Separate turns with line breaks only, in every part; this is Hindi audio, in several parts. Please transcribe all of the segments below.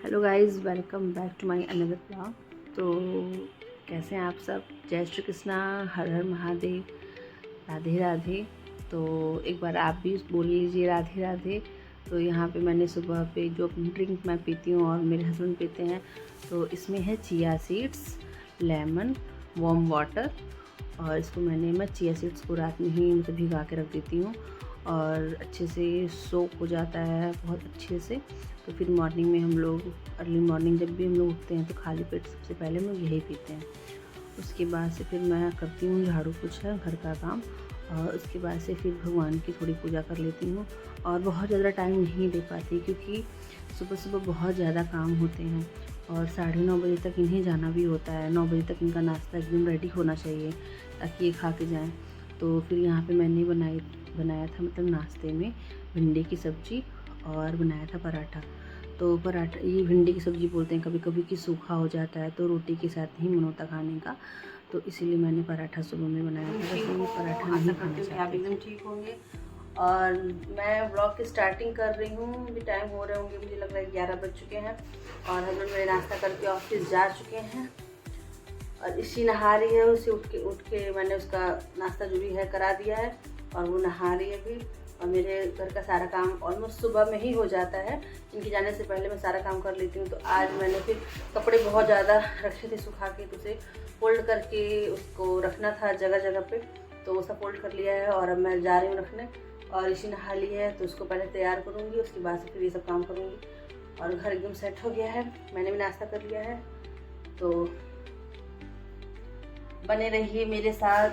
Hello guys, welcome back to my another blog. तो कैसे हैं आप सब? जय श्री कृष्णा, हर हर महादेव, राधे राधे। तो एक बार आप भी बोल लीजिए राधे राधे। तो यहाँ पे मैंने सुबह पे जो ड्रिंक मैं पीती हूँ और मेरे हस्बैंड पीते हैं, तो इसमें है chia seeds, lemon, warm water. और इसको मैं चिया सीड्स को रात में ही मतलब भिगा के रख देती हूँ और अच्छे से सोक हो जाता है बहुत अच्छे से। तो फिर मॉर्निंग में हम लोग अर्ली मॉर्निंग जब भी हम लोग उठते हैं तो खाली पेट सबसे पहले हम लोग यही पीते हैं। उसके बाद से फिर मैं करती हूँ झाड़ू पोछा घर का काम, और उसके बाद से फिर भगवान की थोड़ी पूजा कर लेती हूँ। और बहुत ज़्यादा टाइम नहीं दे पाती क्योंकि सुबह सुबह बहुत ज़्यादा काम होते हैं और 9:30 बजे तक इन्हें जाना भी होता है। 9 बजे तक इनका नाश्ता एकदम रेडी होना चाहिए ताकि ये खा के जाएँ। तो फिर यहाँ पे मैंने बनाया था मतलब नाश्ते में भिंडी की सब्ज़ी और बनाया था पराठा। तो पराठा ये भिंडी की सब्ज़ी बोलते हैं कभी कभी कि सूखा हो जाता है तो रोटी के साथ ही मन होता खाने का, तो इसीलिए मैंने पराठा सुबह में बनाया था। वैसे मैं पराठा नहीं खाना चाहती। आप एकदम ठीक होंगे। और मैं ब्लॉग की स्टार्टिंग कर रही हूँ। अभी टाइम हो रहे होंगे, मुझे लग रहा है 11 बज चुके हैं और हस्बैंड मेरे नाश्ता करके ऑफिस जा चुके हैं। और इसी नहा रही है, उसे उठ के मैंने उसका नाश्ता जो भी है करा दिया है और वो नहा रही है अभी। और मेरे घर का सारा काम ऑलमोस्ट सुबह में ही हो जाता है, इनके जाने से पहले मैं सारा काम कर लेती हूँ। तो आज मैंने फिर कपड़े बहुत ज़्यादा रखे थे सुखा के, तो उसे फोल्ड करके उसको रखना था जगह जगह पे, तो वो सब फोल्ड कर लिया है और अब मैं जा रही हूँ रखने। और इसी नहा ली है तो उसको पहले तैयार करूँगी, उसके बाद से फिर ये सब काम करूँगी। और घर एकदम सेट हो गया है, मैंने भी नाश्ता कर लिया है। तो बने रहिए मेरे साथ।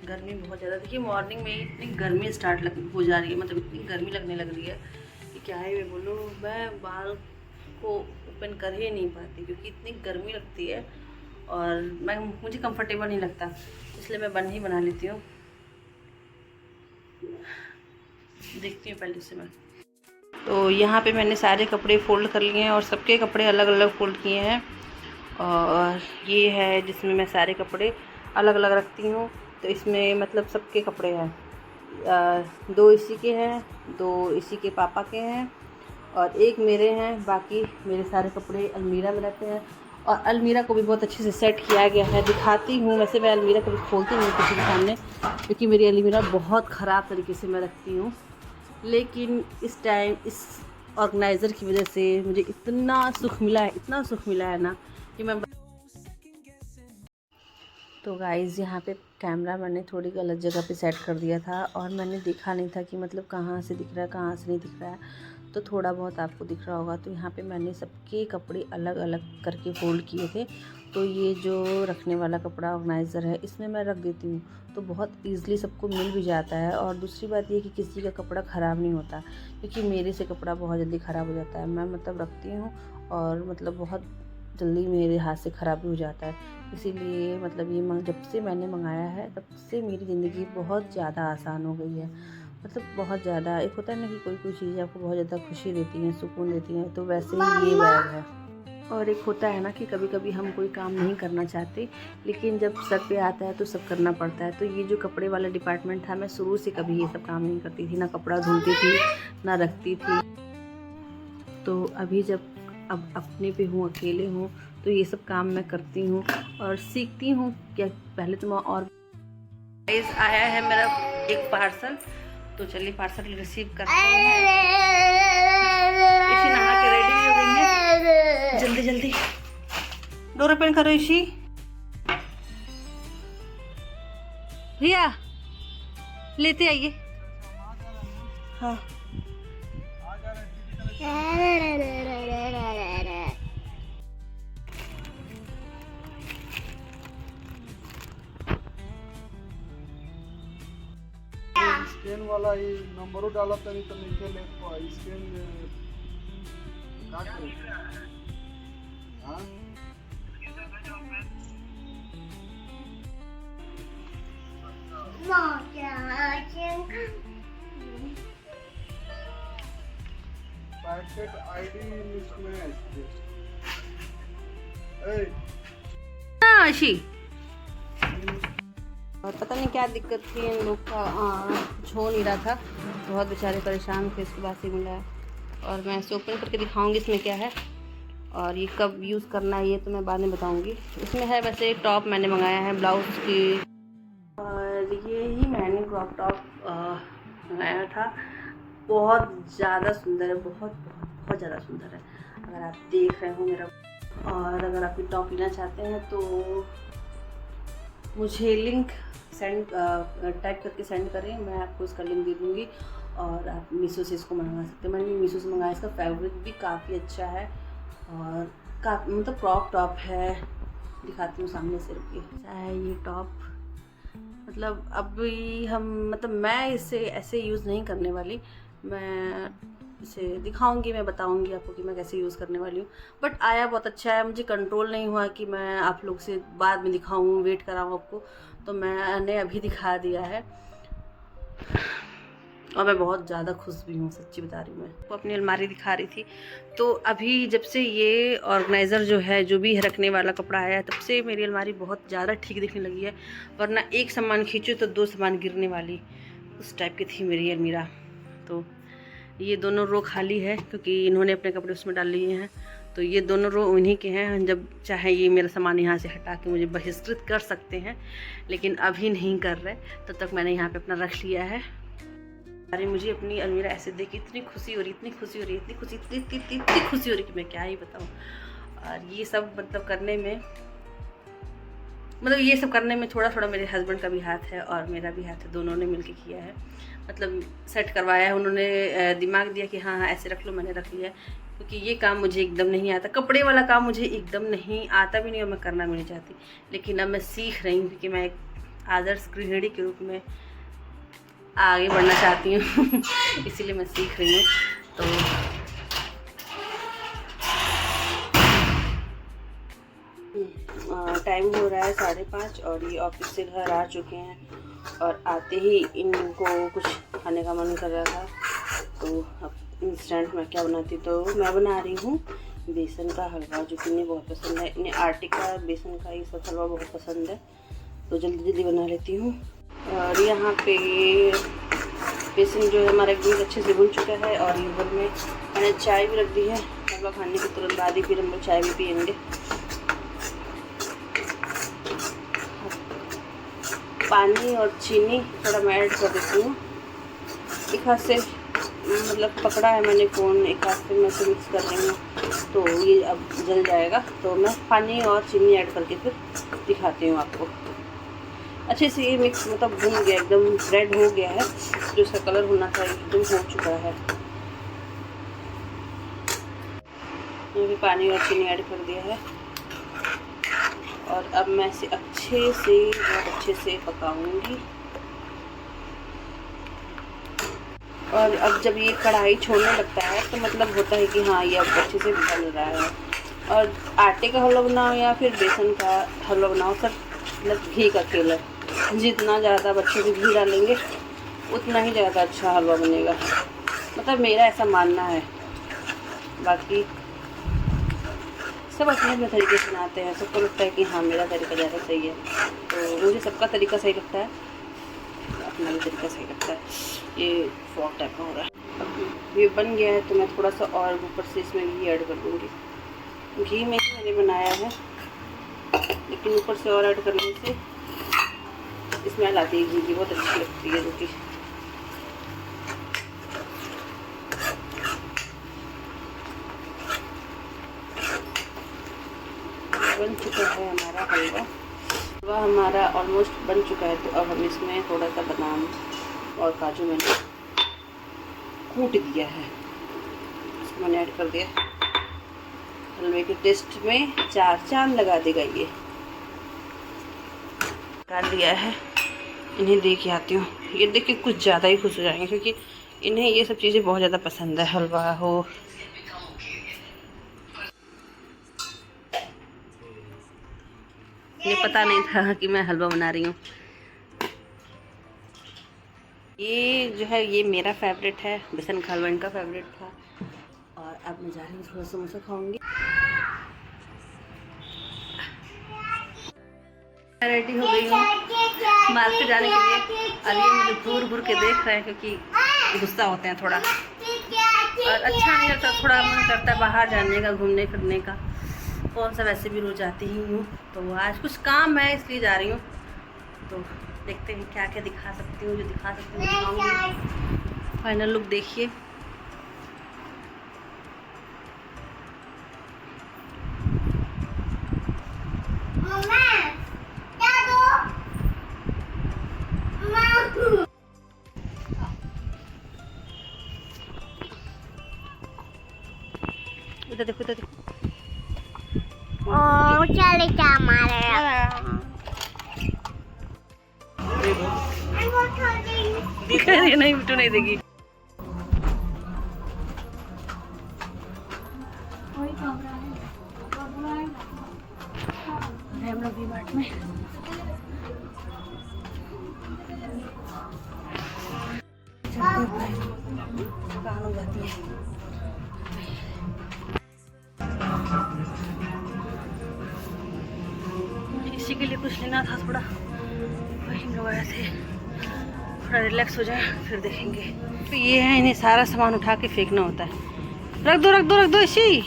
गर्मी बहुत ज़्यादा, देखिए मॉर्निंग में इतनी गर्मी हो जा रही है, मतलब इतनी गर्मी लगने लग रही है कि क्या है मैं बोलूँ। मैं बाल को ओपन कर ही नहीं पाती क्योंकि इतनी गर्मी लगती है और मुझे कंफर्टेबल नहीं लगता, इसलिए मैं बना लेती हूँ। देखती हूँ पहले से मैं। तो यहाँ पे मैंने सारे कपड़े फ़ोल्ड कर लिए हैं और सबके कपड़े अलग अलग फ़ोल्ड किए हैं। और ये है जिसमें मैं सारे कपड़े अलग अलग रखती हूँ। तो इसमें मतलब सबके कपड़े हैं, 2 इसी के हैं, 2 इसी के पापा के हैं और 1 मेरे हैं। बाकी मेरे सारे कपड़े अलमीरा में रहते हैं और अलमीरा को भी बहुत अच्छे से सेट किया गया है। दिखाती हूँ, वैसे मैं अलमीरा कभी खोलती नहीं किसी के सामने क्योंकि मेरी अलमीरा बहुत ख़राब तरीके से मैं रखती हूँ। लेकिन इस टाइम इस ऑर्गेनाइज़र की वजह से मुझे इतना सुख मिला है ना कि मैं। तो गाइज़ यहाँ पे कैमरा मैंने थोड़ी गलत जगह पे सेट कर दिया था और मैंने देखा नहीं था कि मतलब कहाँ से दिख रहा है कहाँ से नहीं दिख रहा है, तो थोड़ा बहुत आपको दिख रहा होगा। तो यहाँ पे मैंने सबके कपड़े अलग अलग करके फोल्ड किए थे। तो ये जो रखने वाला कपड़ा ऑर्गेनाइज़र है इसमें मैं रख देती हूँ तो बहुत ईज़िली सबको मिल भी जाता है। और दूसरी बात ये कि किसी का कपड़ा ख़राब नहीं होता, क्योंकि मेरे से कपड़ा बहुत जल्दी ख़राब हो जाता है। मैं मतलब रखती हूँ और मतलब बहुत जल्दी मेरे हाथ से ख़राब भी हो जाता है। इसीलिए मतलब ये जब से मैंने मंगाया है तब से मेरी ज़िंदगी बहुत ज़्यादा आसान हो गई है, मतलब बहुत ज़्यादा। एक होता है ना कि कोई चीज़ आपको बहुत ज़्यादा खुशी देती है, सुकून देती है, तो वैसे ही ये बैग है। और एक होता है ना कि कभी कभी हम कोई काम नहीं करना चाहते लेकिन जब सर पे आता है तो सब करना पड़ता है। तो ये जो कपड़े वाला डिपार्टमेंट था, मैं शुरू से कभी ये सब काम नहीं करती थी, ना कपड़ा धुलती थी ना रखती थी। तो अभी जब अब अपने पे हूँ, अकेले हूँ, तो ये सब काम मैं करती हूँ और सीखती हूँ। क्या पहले तो मैं और आया है मेरा एक पार्सल, तो चलिए पार्सल रिसीव करते हैं। इसी नहा के रेडी हो गई है, जल्दी जल्दी डोर ओपन करो। इसी भैया लेते आइए। हाँ
स्कैन वाला ये नंबरों डाला तनी तो नीचे ले को स्कैन काट दो। हां पैकेट आईडी लिस्ट में है। ए
अशी और पता नहीं क्या दिक्कत थी इन लोग का, कुछ हो नहीं रहा था। बहुत बेचारे परेशान थे, इसके बाद से मिला है। और मैं इसे ओपन करके दिखाऊंगी इसमें क्या है और ये कब यूज़ करना है, ये तो मैं बाद में बताऊंगी। इसमें है वैसे टॉप मैंने मंगाया है ब्लाउज की, और ये ही मैंने क्रॉप टॉप मंगाया था। बहुत ज़्यादा सुंदर है, बहुत बहुत बहुत ज़्यादा सुंदर है। अगर आप देख रहे हो मेरा, और अगर आप ये टॉप लेना चाहते हैं तो मुझे लिंक सेंड टाइप करके सेंड करें, मैं आपको इसका लिंक दे दूँगी और आप मीशो से इसको मंगा सकते हैं। मैंने मीशो से मंगाया, इसका फैब्रिक भी काफ़ी अच्छा है और काफ़ी मतलब क्रॉप टॉप है। दिखाती हूँ सामने से, रुकिए। अच्छा है ये टॉप, मतलब अभी हम मतलब मैं इसे ऐसे यूज़ नहीं करने वाली, मैं इसे दिखाऊंगी, मैं बताऊंगी आपको कि मैं कैसे यूज़ करने वाली हूँ। बट आया बहुत अच्छा है, मुझे कंट्रोल नहीं हुआ कि मैं आप लोग से बाद में दिखाऊँ, वेट कराऊँ आपको, तो मैंने अभी दिखा दिया है और मैं बहुत ज़्यादा खुश भी हूँ, सच्ची बता रही हूँ। मैं तो अपनी अलमारी दिखा रही थी, तो अभी जब से ये ऑर्गेनाइज़र जो है, जो भी रखने वाला कपड़ा आया है, तब से मेरी अलमारी बहुत ज़्यादा ठीक दिखने लगी है। वरना एक सामान खींचो तो 2 सामान गिरने वाली, उस टाइप की थी मेरी अलमीरा। तो ये दोनों रो खाली है क्योंकि इन्होंने अपने कपड़े उसमें डाल लिए हैं, तो ये दोनों रो उन्हीं के हैं। जब चाहे ये मेरा सामान यहाँ से हटा के मुझे बहिष्कृत कर सकते हैं, लेकिन अभी नहीं कर रहे, तब तक मैंने यहाँ पे अपना रख लिया है। अरे मुझे अपनी अलमीरा ऐसे देख इतनी खुशी हो रही, इतनी खुशी हो रही, इतनी खुशी, इतनी खुशी हो रही कि मैं क्या ही बताऊँ। और ये सब मतलब करने में, मतलब ये सब करने में थोड़ा थोड़ा मेरे हस्बैंड का भी हाथ है और मेरा भी हाथ है, दोनों ने मिलके किया है। मतलब सेट करवाया है उन्होंने, दिमाग दिया कि हाँ हाँ ऐसे रख लो, मैंने रख लिया। क्योंकि ये काम मुझे एकदम नहीं आता, कपड़े वाला काम मुझे एकदम नहीं आता भी नहीं और मैं करना भी नहीं चाहती। लेकिन अब मैं सीख रही हूँ कि मैं एक आदर्श गृहिणी के रूप में आगे बढ़ना चाहती हूँ इसीलिए मैं सीख रही हूँ। तो टाइम हो रहा है 5:30 और ये ऑफिस से घर आ चुके हैं और आते ही इनको कुछ खाने का मन कर रहा था। तो अब इंस्टेंट मैं क्या बनाती, तो मैं बना रही हूँ बेसन का हलवा, जो कि इन्हें बहुत पसंद है। इन्हें आटे का, बेसन का ये सब हलवा बहुत पसंद है, तो जल्दी जल्दी बना लेती हूँ। और यहाँ पे बेसन जो है हमारा एकदम अच्छे से भुन चुका है और ये भर में मैंने चाय भी रख दी है। हलवा खाने के तुरंत बाद ही फिर हम लोग चाय भी पियेंगे। पानी और चीनी थोड़ा मैं ऐड कर देती हूँ। एक हाथ से मतलब पकड़ा है मैंने फ़ोन, एक हाथ से मैं मिक्स कर रही हूँ, तो ये अब जल जाएगा। तो मैं पानी और चीनी ऐड करके फिर दिखाती हूँ आपको। अच्छे से ये मिक्स मतलब भून गया, एकदम रेड हो गया है, जो इसका कलर होना चाहिए एकदम हो चुका है। ये भी पानी और चीनी ऐड कर दिया है और अब मैं इसे अच्छे से, बहुत अच्छे से पकाऊंगी। और अब जब ये कढ़ाई छोड़ने लगता है तो मतलब होता है कि हाँ ये अब अच्छे से बन रहा है। और आटे का हलवा बनाओ या फिर बेसन का हलवा बनाओ, सब मतलब घी का खेल है। जितना ज़्यादा बच्चे भी घी डालेंगे उतना ही ज़्यादा अच्छा हलवा बनेगा, मतलब मेरा ऐसा मानना है। बाकी सब अपने अपने तरीके से बनाते हैं, सबको लगता है कि हाँ मेरा तरीका ज़्यादा सही है, तो मुझे सबका तरीका सही लगता है, अपना भी तरीका सही लगता है। ये फॉग टाइप का हो रहा है, ये बन गया है, तो मैं थोड़ा सा और ऊपर से इसमें घी ऐड कर दूँगी। घी में ही मैंने बनाया है, लेकिन ऊपर से और ऐड करने से स्मेल आती है घी की, बहुत अच्छी लगती है। जो कि बन चुका है हमारा हलवा। हलवा हमारा ऑलमोस्ट बन चुका है, तो अब हम इसमें थोड़ा सा बादाम और काजू मैंने कूट दिया है, इसको मैंने ऐड कर दिया। हलवे के टेस्ट में 4 चांद लगा देगा। ये काट दिया है, इन्हें दे के आती हूँ। ये देख के कुछ ज़्यादा ही खुश हो जाएंगे क्योंकि इन्हें ये सब चीज़ें बहुत ज़्यादा पसंद है, हलवा हो। ये पता नहीं था कि मैं हलवा बना रही हूँ। ये जो है ये मेरा फेवरेट है, बेसन का हलवा इनका फेवरेट था। और अब मैं जा रही हूँ, थोड़ा समोसा खाऊंगी। रेडी हो गई हूँ मार्केट जाने के लिए, और ये मुझे घूर घूर के देख रहे हैं क्योंकि गुस्सा होते हैं थोड़ा, और अच्छा नहीं लगता, थोड़ा मन करता है बाहर जाने का, घूमने फिरने का। कौन सा, वैसे भी रोज जाती ही हूँ, तो आज कुछ काम है इसलिए जा रही हूँ। तो देखते हैं क्या क्या दिखा सकती हूँ, जो दिखा सकती हूँ दिखाऊंगी। फाइनल लुक देखिए। इधर देखो, इधर देखो।
चले क्या मारे
नहीं, बिट्टू नहीं देगी। हम लोग वी-मार्ट में कहाँ हो जाती है। इसी के लिए कुछ लेना था, थोड़ा वहीं वगैरह थे, थोड़ा रिलैक्स हो जाए फिर देखेंगे। तो ये है, इन्हें सारा सामान उठा के फेंकना होता है। रख दो, रख दो, रख दो। इसी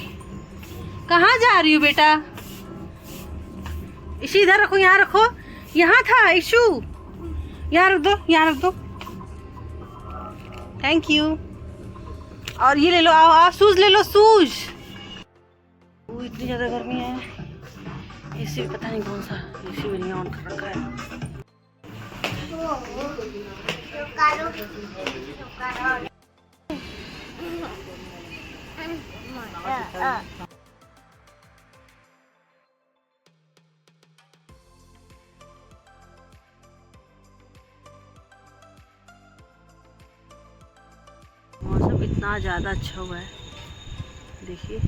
कहाँ जा रही हो बेटा? इसी इधर रखो, यहाँ रखो, यहाँ था इशू, यहाँ रख दो, यहाँ रख दो। Thank you. और ये ले लो, आओ आओ, शूज ले लो, शूज। इतनी ज़्यादा गर्मी है, एसी पता नहीं कौन सा एसी मैंने ऑन कर रखा है। मौसम इतना ज़्यादा अच्छा हुआ है, देखिए।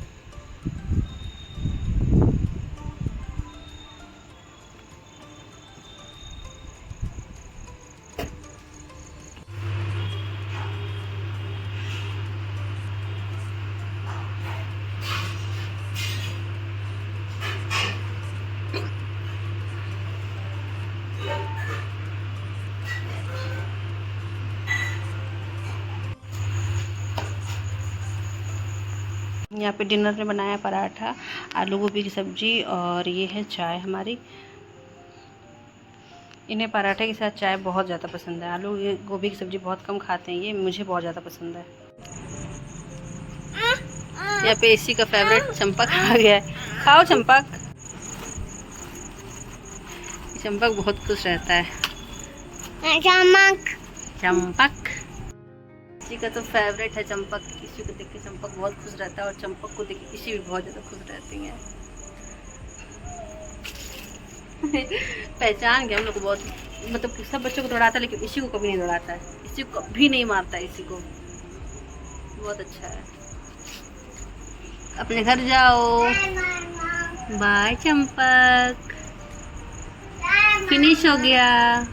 यहाँ पे डिनर में बनाया पराठा, आलू गोभी की सब्जी, और ये है चाय हमारी। इन्हें पराठे के साथ चाय बहुत ज़्यादा पसंद है। आलू गोभी की सब्जी बहुत कम खाते हैं, ये मुझे बहुत ज़्यादा पसंद है। यहाँ पे एसी का फेवरेट चंपक आ गया है। खाओ चंपक। चंपक बहुत खुश रहता है। चंपक इसी का तो फेवरेट है चंपक। इसी को देख के चंपक बहुत खुश रहता है, और चंपक को देख के इसी भी बहुत ज़्यादा खुश रहती हैं। पहचान गया हम लोग को बहुत, मतलब सब बच्चों को दौड़ाता है, लेकिन इसी को कभी नहीं दौड़ाता है, इसी को कभी नहीं मारता है, इसी को। बहुत अच्छा है। अपने घर जाओ। बाय चंपक। फिनिश हो गया।